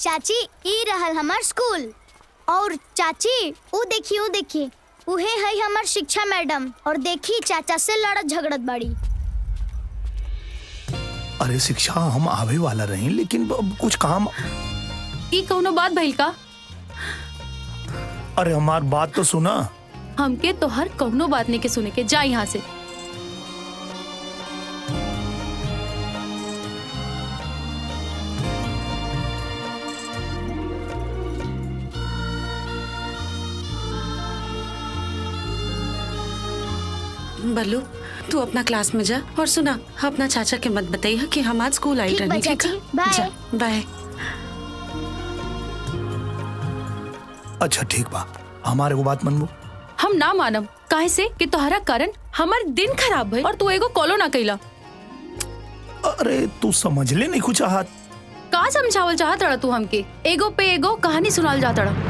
चाची ई रहल हमार स्कूल। और चाची ऊ देखिए उहे है हमार शिक्षा मैडम। और देखी चाचा से लड़त झगड़त बाड़ी। अरे शिक्षा हम आवे वाला रहे, लेकिन कुछ काम। ई कौनो बात भइल का? अरे हमार बात तो सुना। हमके तो हर कौनो बात नहीं के सुने के, जा यहाँ से। बल्लू तू अपना क्लास में जा और सुना, अपना चाचा के मत बताइए कि हम आज स्कूल आई रहनी। ठीक है, बाय बाय। अच्छा ठीक बा, हमारे को बात मनबो। हम ना मानब, काहे से कि तोहरा कारण हमार दिन खराब भइल और तू एगो कॉलो ना कइला। अरे तू समझ ले नहीं कुछ हाथ। का समझावल चाहत रहा तू हमके? एगो पे एगो कहानी सुनाल जात रहा।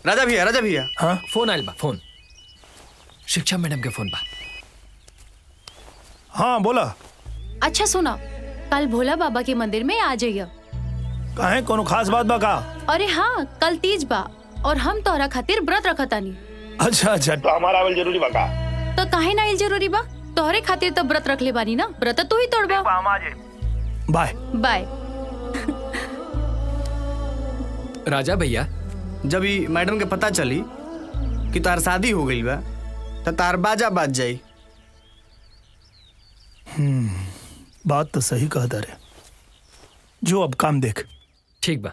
राजा भैया हाँ फोन आयल बा, फोन शिक्षा मैडम के फोन बा। हाँ बोला। अच्छा सुना, कल भोला बाबा के मंदिर में आ जाइए। काहे कोनो खास बात बा का? अरे हाँ, कल तीज बा और हम तोहरा खातिर व्रत रखतानी। अच्छा तो हमारा आवल जरूरी बा का? तो काहे ना आइल जरूरी बा? तोहरे खातिर तो व्रत रख ले बानी ना, व्रत तू ही तोड़बा। By by. राजा भैया, जब ही मैडम के पता चली कि तार शादी हो गई बा तो तार बाजा बाज जाई। बात तो सही कहता रे। जो अब काम देख। ठीक बा।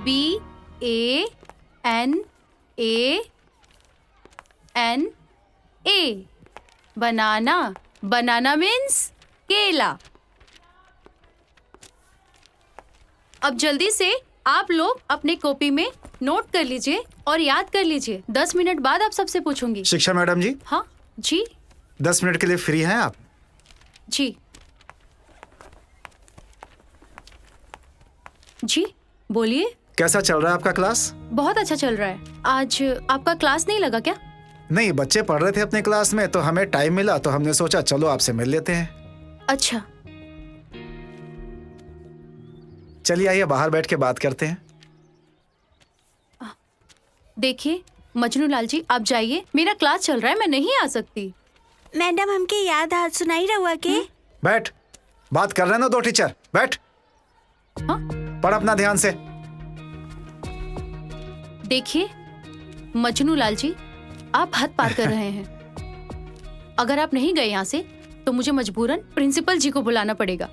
BANANA बनाना। बनाना मीन्स केला। अब जल्दी से आप लोग अपने कॉपी में नोट कर लीजिए और याद कर लीजिए। 10 मिनट बाद आप सबसे पूछूंगी। शिक्षा मैडम जी। हाँ जी। 10 मिनट के लिए फ्री हैं आप? जी जी बोलिए। कैसा चल रहा है आपका क्लास? बहुत अच्छा चल रहा है। आज आपका क्लास नहीं लगा क्या? नहीं, बच्चे पढ़ रहे थे अपने क्लास में तो हमें टाइम मिला तो हमने सोचा चलो आपसे मिल लेते हैं। अच्छा चलिए आइए बाहर बैठ के बात करते हैं। देखिए मजनू लाल जी, आप जाइए, मेरा क्लास चल रहा है, मैं नहीं आ सकती। मैडम हमके याद हाथ सुनाई रहुआ के। बैठ, बात कर रहे हैं ना दो टीचर। बैठ। हाँ? पढ़ अपना ध्यान से। देखिए मजनू लाल जी, आप हद पार कर रहे हैं। अगर आप नहीं गए यहाँ से तो मुझे मजबूरन प्रिंसिपल जी को बुलाना पड़ेगा।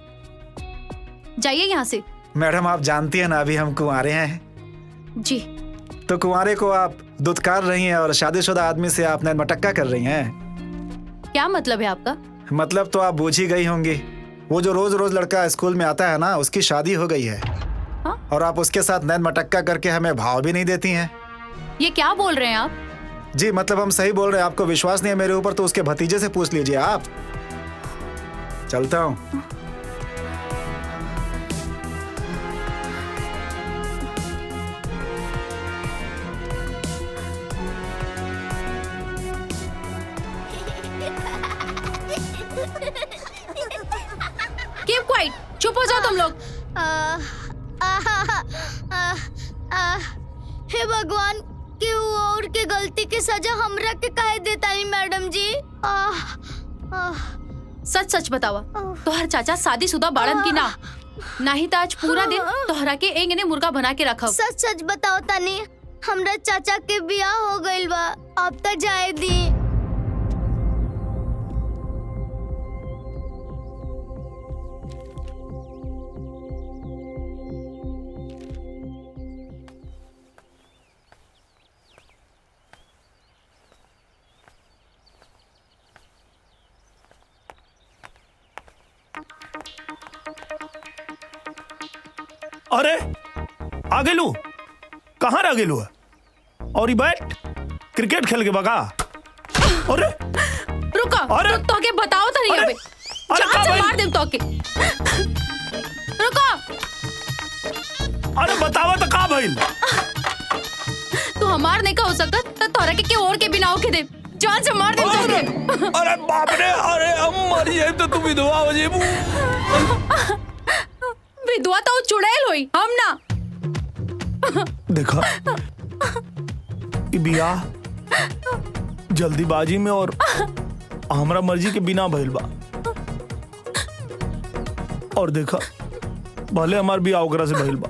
जाइए यहाँ से। मैडम आप जानती हैं ना अभी हम कुंवारे हैं। जी। तो कुंवारे को आप दुत्कार रही हैं और शादीशुदा आदमी से आप नैनमटक्का कर रही हैं। क्या मतलब है आपका? मतलब तो आप बूझ ही गई होंगी। वो जो रोज रोज लड़का स्कूल में आता है ना, उसकी शादी हो गई है। हाँ? और आप उसके साथ नैनमटक्का करके हमें भाव भी नहीं देती हैं। ये क्या बोल रहे हैं आप? जी मतलब हम सही बोल रहे हैं। आपको विश्वास नहीं है मेरे ऊपर तो उसके भतीजे से पूछ लीजिए आप। चलता हूँ। कीप क्वाइट, चुप हो जाओ तुम लोग। हे भगवान, क्यों और के गलती की सजा हमरा के काहे देता है मैडम जी? सच सच बतावा, तोहर चाचा शादीशुदा बाड़न की ना? नहीं तो आज पूरा दिन तोहरा के एंगने मुर्गा बना के रखब। सच सच बताओ तनी, हमरा चाचा के बियाह हो गइल बा, अब तक जाए दी। अरे आ गेलू, कहाँ रह गेलू है? और ये बैठ क्रिकेट खेल के बगा। अरे रुको, अरे! तो के बताओ तो नहीं अरे! अबे। अरे जान का से भाई? मार दे तो के। रुको, अरे बतावा तो का भइल? तू हमार नहीं का हो सकत तो तोरा के और के बिना के दे। जान से मार दे तो के। अरे बाप रे, अरे हम मर जाए तो तू विधवा हो जेबू। विधवा तो चुड़ैल होई, हम ना। देखा ये बियाह जल्दीबाजी में और हमरा मर्जी के बिना भइल बा। और देखा भले हमार बियाह ओकरा से भइल बा,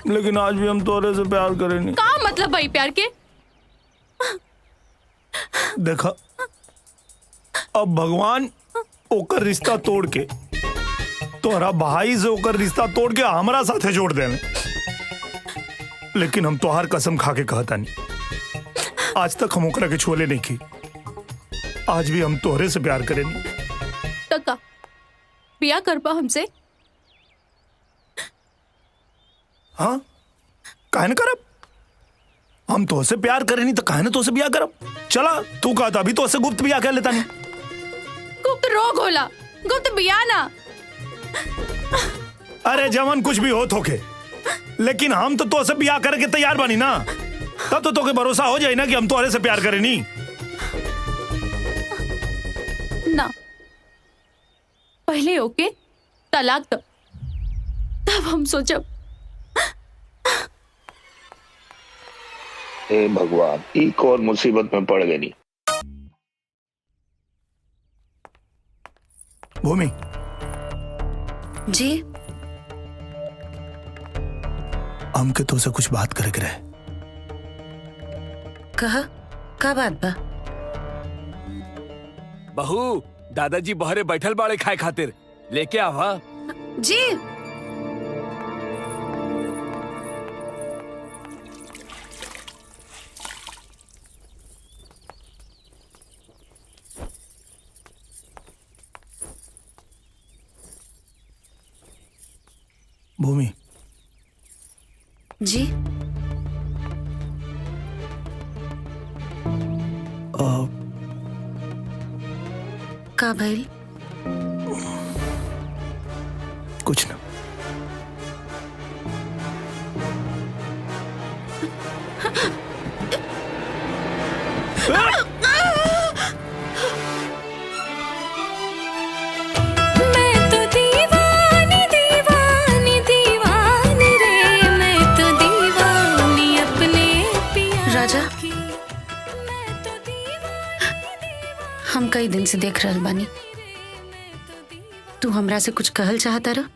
लेकिन आज भी हम तोरे से प्यार करेनी। का मतलब भाई प्यार के? देखा अब भगवान ओकर रिश्ता तोड़ के तोहरा भाई से ओकर रिश्ता तोड़ के हमरा साथे जोड़ देवे, लेकिन हम तोहार कसम खा के कहता नहीं, आज तक हम ओकरा के छोले नहीं की। आज भी हम तोहरे से प्यार करेनी। टका बिया करबा हमसे? हाँ काहे न करब? हम तोहसे प्यार करेनी तो काहे न तोहसे बियाह करब? चला तू कहता अभी तोहसे गुप्त बियाह कर लेता नहीं। गुप्त रोग होला, गुप्त बिया ना। अरे जवन कुछ भी हो थोके, लेकिन हम तो तोहसे बियाह करे के तैयार बानी ना। तब तो तोके भरोसा हो जाए ना कि हम तोहरे से प्यार करेनी। ना पहले ओके तलाक दो, तब हम सोचब। हे भगवान, एक और मुसीबत में पड़ गई। भूमि जी हमके तो से कुछ बात करे के रहे। कहा का बात बा? बहू दादाजी बहरे बैठल बाड़े खाए खातिर, लेके आवा। जी भूमि जी का भइल? कुछ ना। मैं तो दीवानी दीवानी दीवानी रे, मैं तो दीवानी अपने पिया राजा की। मैं तो दीवानी हम कई दिन से देख रहल बानी, तू हमरा से कुछ कहल चाहता रह,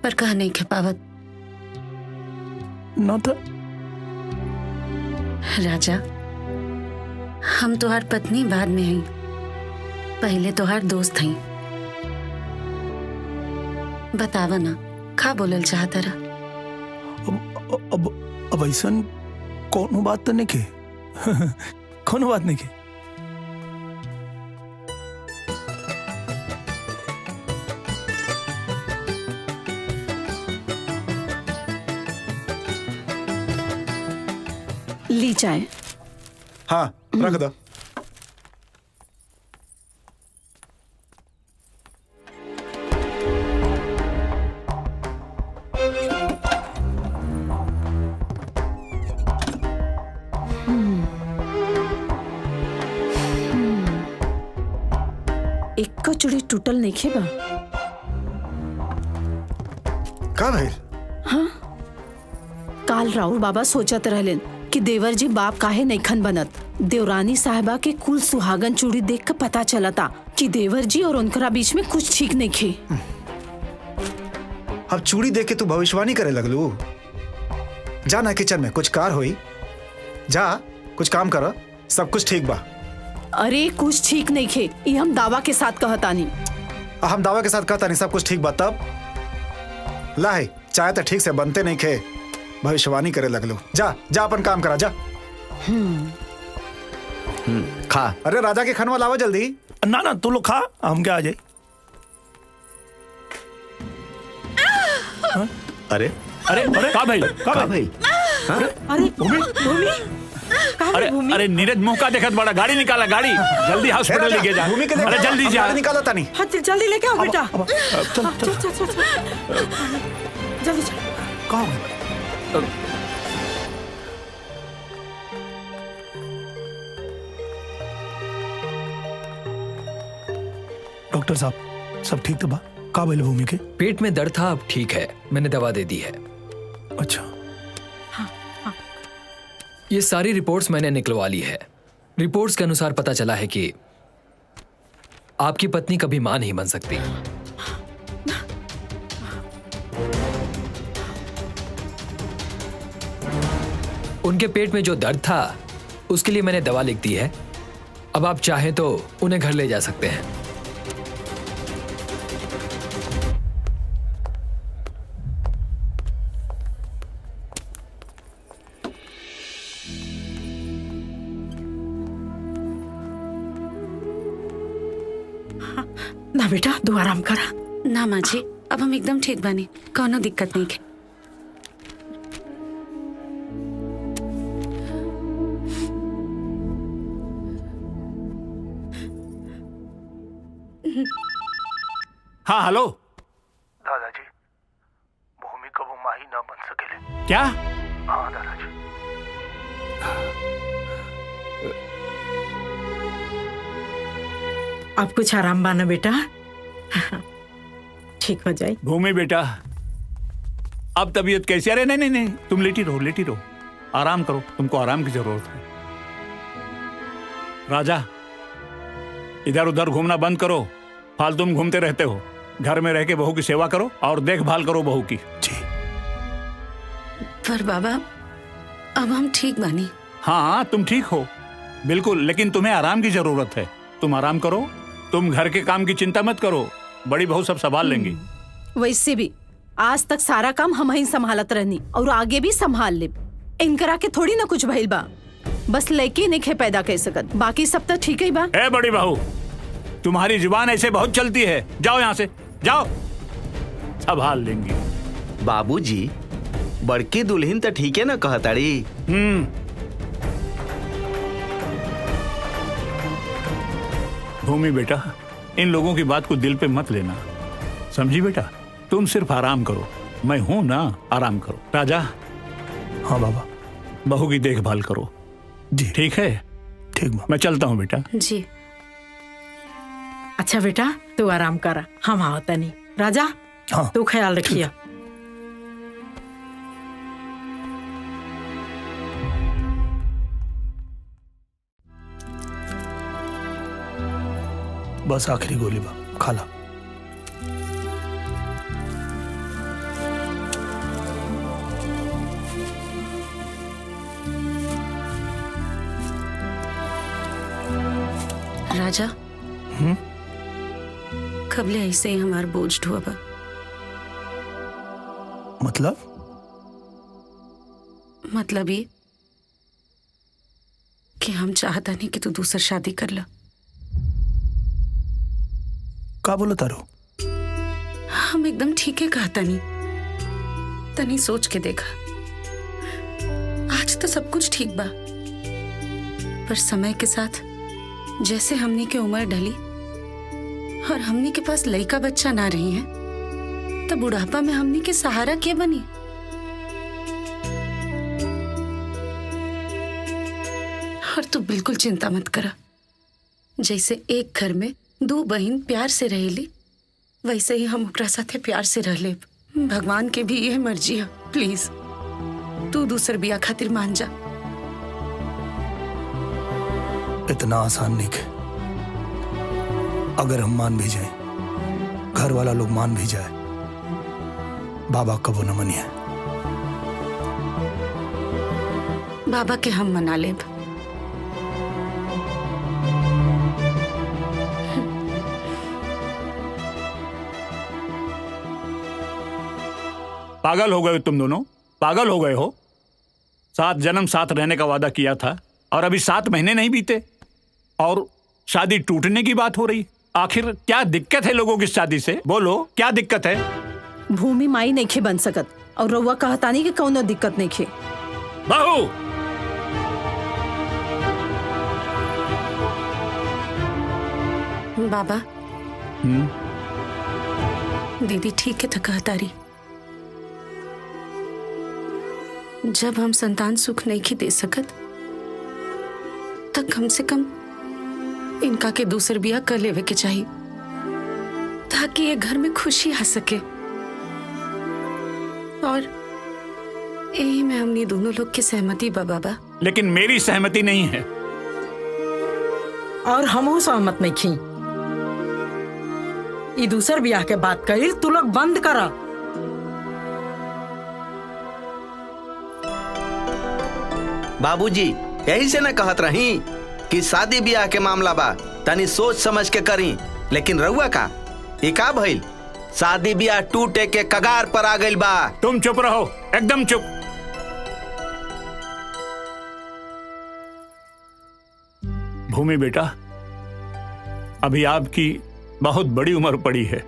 पर कह नहीं के पावत। ना था। राजा हम तोहार पत्नी बाद में हई, पहले तोहार दोस्त हई। बतावा ना का बोलल चाहता रह? अब ऐसन कोनो बात तो नहीं के। कोनो बात नहीं के। ली चाय। हाँ रख दो। एक को चूड़ी टूटल नहीं खेबा। का भइल? काल राउर बाबा सोचत रहलेन कि देवर जी बाप काहे नईखन बनत। देवरानी साहिबा के कुल सुहागन चूड़ी देख कर पता चलता कि देवर जी और उनकरा बीच में कुछ ठीक नहीं खे। अब चूड़ी देख के तू भविष्यवाणी करे लगलू। जा ना किचन में कुछ कार होई, जा कुछ काम कर, सब कुछ ठीक बा। अरे कुछ ठीक नहीं खे, ये हम दावा के साथ कहतानी। हम दावा के साथ कहता नहीं सब कुछ ठीक बा। तब ला चाय तो ठीक से बनते नहीं खे, भविष्यवाणी करे लगलू। जा जा अपन काम करा जा। खा। अरे राजा के खनवा लावा जल्दी। ना ना तू लोग खा, हम क्या आ जाए। अरे अरे का भाई का भाई अरे भूमि अरे अरे नीरज मुंह का देखत बड़ा, गाड़ी निकाला, गाड़ी जल्दी हॉस्पिटल लेके जा। भूमि के अरे जल्दी जा। निकाला तानी। हाँ जल्दी लेके आओ बेटा। चल चल चल चल जल्दी चल। कहाँ हो गए? डॉक्टर साहब सब ठीक तो बा? का भइल भूमि के? पेट में दर्द था, अब ठीक है, मैंने दवा दे दी है। अच्छा ये सारी रिपोर्ट्स मैंने निकलवा ली है। रिपोर्ट्स के अनुसार पता चला है कि आपकी पत्नी कभी मां नहीं बन सकती। उनके पेट में जो दर्द था उसके लिए मैंने दवा लिख दी है। अब आप चाहें तो उन्हें घर ले जा सकते हैं। ना बेटा तू आराम करा। ना माँ जी, अब हम एकदम ठीक बानी, कोनो दिक्कत नहीं है। हाँ हेलो दादाजी, भूमि कबो माही ना बन सकेले। क्या? हाँ दादाजी। अब कुछ आराम बाना बेटा, ठीक हो जाए। भूमि बेटा अब तबीयत कैसी? अरे नहीं नहीं नहीं, तुम लेटी रहो, लेटी रहो, आराम करो, तुमको आराम की जरूरत है। राजा इधर उधर घूमना बंद करो, फालतू में घूमते रहते हो। घर में रह के बहू की सेवा करो और देखभाल करो बहू की। जी। पर बाबा अब हम ठीक बानी। हाँ तुम ठीक हो बिल्कुल, लेकिन तुम्हें आराम की जरूरत है। तुम आराम करो, तुम घर के काम की चिंता मत करो, बड़ी बहू सब संभाल लेंगी। वैसे भी आज तक सारा काम हम ही संभालत रहनी और आगे भी संभाल ले। इनकरा के थोड़ी ना कुछ भइल बा, बस लड़की नहीं पैदा कर सकत, बाकी सब तो ठीक ही बा। ए बड़ी बहू, तुम्हारी जुबान ऐसे बहुत चलती है, जाओ यहाँ से, जाओ, संभाल लेंगी। बाबूजी बड़की दुल्हन तो ठीक है ना कहताड़ी? भूमि बेटा इन लोगों की बात को दिल पे मत लेना, समझी बेटा? तुम सिर्फ आराम करो, मैं हूं ना, आराम करो। राजा। हाँ बाबा। बहू की देखभाल करो जी। ठीक है? ठीक बा। मैं चलता हूँ बेटा। जी। अच्छा बेटा तू आराम करा, हम आवता नहीं। राजा हाँ तू ख्याल रखिया। बस आखिरी गोली बा, खा ला। राजा कबले ऐसे ही हमार बोझ ढोबा। मतलब ये कि हम चाहता नहीं कि तू दूसर शादी कर ला। का बोला तारो? हम एकदम ठीक है कहता नहीं, तनी सोच के देखा, आज तो सब कुछ ठीक बा, पर समय के साथ जैसे हमनी के उम्र ढली और हमनी के पास लड़का बच्चा ना रही है, तो बुढ़ापा में हमनी के सहारा क्या बनी? और तू बिल्कुल चिंता मत करा, जैसे एक घर में दो बहन प्यार से रहेली, वैसे ही हम ओकरा साथे प्यार से रह लेब। भगवान के भी यह मर्जी है, प्लीज तू दूसर बिया खातिर मान जा। इतना आसान नहीं है। अगर हम मान भी जाए, घर वाला लोग मान भी जाए, बाबा कबो न मनिए। बाबा के हम मना लेब। पागल हो गए तुम दोनों, पागल हो गए हो। 7 जन्म साथ रहने का वादा किया था और अभी 7 महीने नहीं बीते और शादी टूटने की बात हो रही। आखिर क्या दिक्कत है लोगों की शादी से? बोलो क्या दिक्कत है? भूमि माई नहीं खे बन सकत और रउआ कहतानी कि कौनो दिक्कत नहीं खे। बहू, बाबा दीदी ठीक है तो कहता रही, जब हम संतान सुख नहीं की दे सकत तब कम से कम इनका के दूसर बिया कर लेवे के चाहिए ताकि ये घर में खुशी आ सके। और यही में हमने दोनों लोग की सहमति बा बाबा। लेकिन मेरी सहमति नहीं है। और हम सहमत नहीं खी। ई दूसर ब्याह के बात कही तू लोग बंद करा। बाबूजी यही से न कहत रही कि शादी ब्याह के मामला बा तनी सोच समझ के करी, लेकिन रउआ का ये का भइल? शादी ब्याह टूटे के कगार पर आ गइल बा। तुम चुप रहो, एकदम चुप। भूमि बेटा, अभी आपकी बहुत बड़ी उम्र पड़ी है,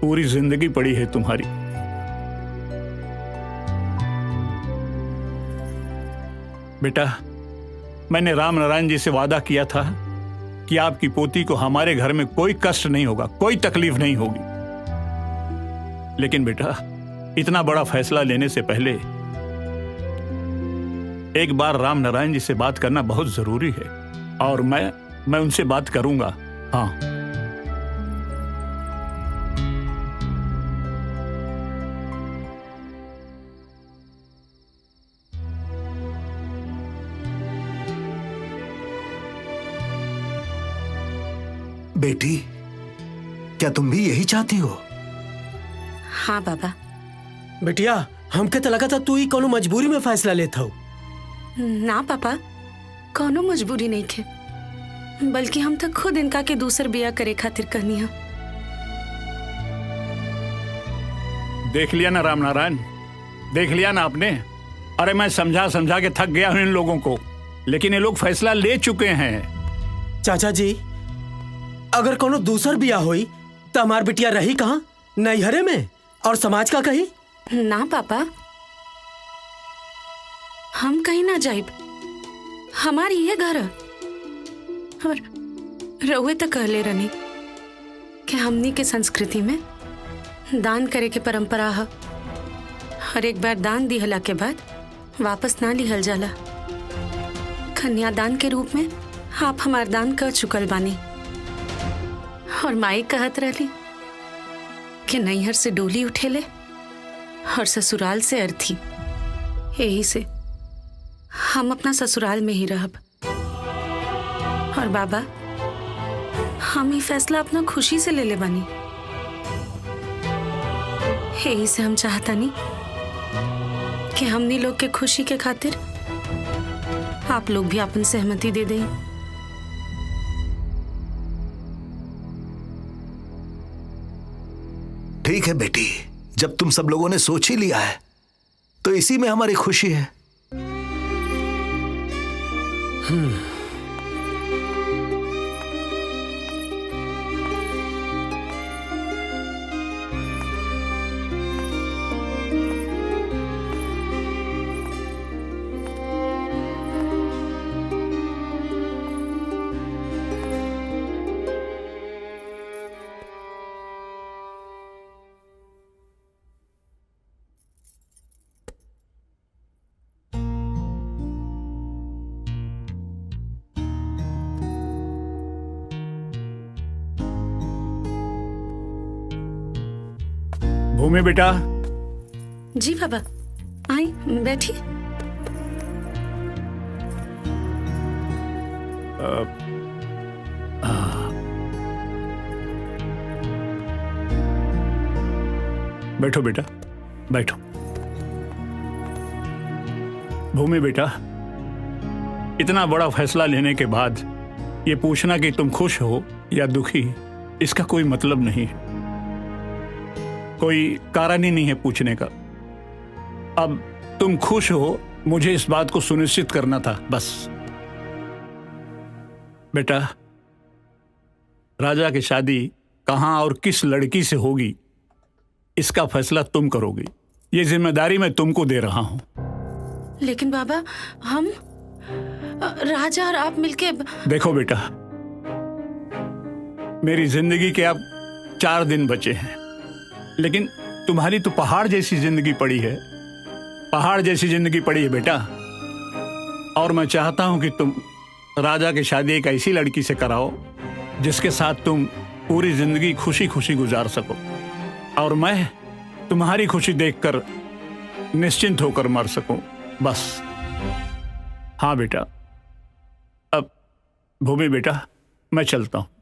पूरी जिंदगी पड़ी है तुम्हारी। बेटा, मैंने राम नारायण जी से वादा किया था कि आपकी पोती को हमारे घर में कोई कष्ट नहीं होगा, कोई तकलीफ नहीं होगी। लेकिन बेटा, इतना बड़ा फैसला लेने से पहले एक बार राम नारायण जी से बात करना बहुत जरूरी है, और मैं उनसे बात करूंगा। हाँ, बेटी, क्या तुम भी यही चाहती हो? हाँ बाबा। बेटिया, हमके तो लगा था तू ही कोनो मजबूरी में फैसला लेता हो। ना पापा, कोनो मजबूरी नहीं थे, बल्कि हम तो खुद इनका के दूसर बिया करे खातिर कहनी है। देख लिया ना राम नारायण, देख लिया ना आपने। अरे मैं समझा समझा के थक गया हूं इन लोगों को, लेकिन ये लोग फैसला ले चुके हैं। चाचा जी, अगर कोनो दूसर बिया हुई तो हमार बिटिया रही कहाँ? नैहरे में? और समाज का कही? ना पापा, हम कहीं ना जाइब, हमारी ये घर है। और रउए तो कहले रहनी कि हमनी के संस्कृति में दान करे के परंपरा है, और एक बार दान दिहला के बाद वापस ना लिहल जाला। कन्यादान के रूप में आप हमार दान कर चुकल बानी। और माई कहत रहली कि नैहर से डोली उठेले और ससुराल से अर्थी, यही से हम अपना ससुराल में ही रहब। और बाबा, हम ये फैसला अपना खुशी से ले ले बानी, यही से हम चाहता नहीं कि हमनी लोग के खुशी के खातिर आप लोग भी अपन सहमति दे दें। ठीक है बेटी, जब तुम सब लोगों ने सोच ही लिया है तो इसी में हमारी खुशी है। भूमि बेटा। जी बाबा, आई बैठी। बैठो बेटा, बैठो। भूमि बेटा, इतना बड़ा फैसला लेने के बाद ये पूछना कि तुम खुश हो या दुखी, इसका कोई मतलब नहीं है, कोई कारण ही नहीं है पूछने का। अब तुम खुश हो, मुझे इस बात को सुनिश्चित करना था, बस। बेटा, राजा की शादी कहां और किस लड़की से होगी इसका फैसला तुम करोगी। ये जिम्मेदारी मैं तुमको दे रहा हूं। लेकिन बाबा, हम राजा और आप मिलके। देखो बेटा, मेरी जिंदगी के अब 4 दिन बचे हैं, लेकिन तुम्हारी तो पहाड़ जैसी जिंदगी पड़ी है। पहाड़ जैसी जिंदगी पड़ी है बेटा। और मैं चाहता हूं कि तुम राजा की शादी एक ऐसी लड़की से कराओ जिसके साथ तुम पूरी जिंदगी खुशी खुशी गुजार सको, और मैं तुम्हारी खुशी देखकर निश्चिंत होकर मर सकूं, बस। हाँ बेटा। अब भूमि बेटा, मैं चलता हूं।